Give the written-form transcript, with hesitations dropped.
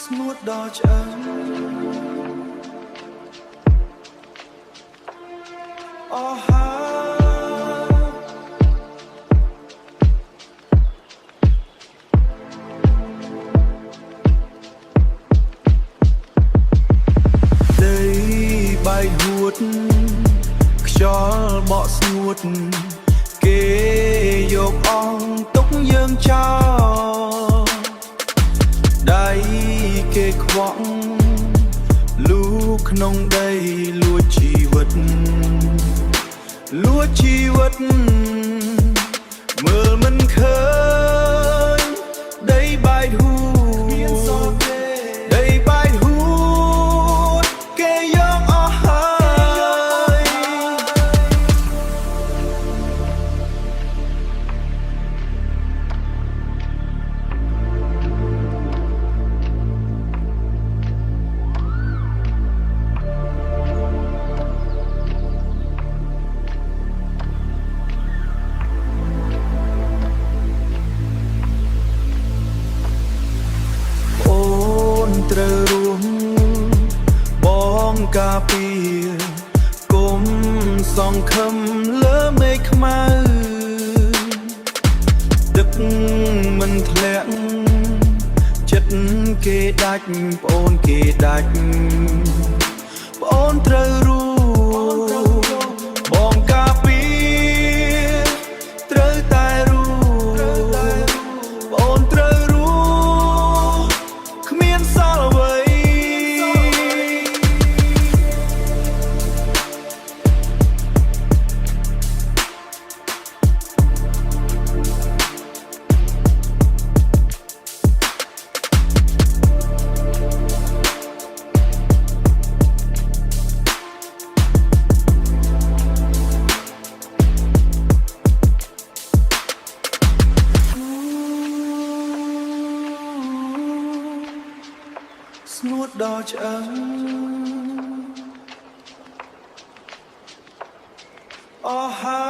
ស្ងួតដល់ឆ្អឹងអស់ហើយដីបាយហួតខ្យល់បក់ស្ងួតគេយកអងទុកយើងចោលដៃគេខ្វក់លូក្នុងដីលួចជីវិតមើលមិនឃើញដីបាយហួតដីបាយហួតគេយកអស់ហើយត្រូវរួមបងការពារគុំសង្ឃឹមលើមេឃខ្មៅទឹកមិនធ្លាក់ចិត្តគេដាច់ប្អូនគេដាច់ប្អូនត្រូវរួមបងការពារត្រូវតែរួមប្អូនត្រូវរួមគ្មានសល់អ្វីស្ងួតដល់ឆ្អឹងអស់ហើយ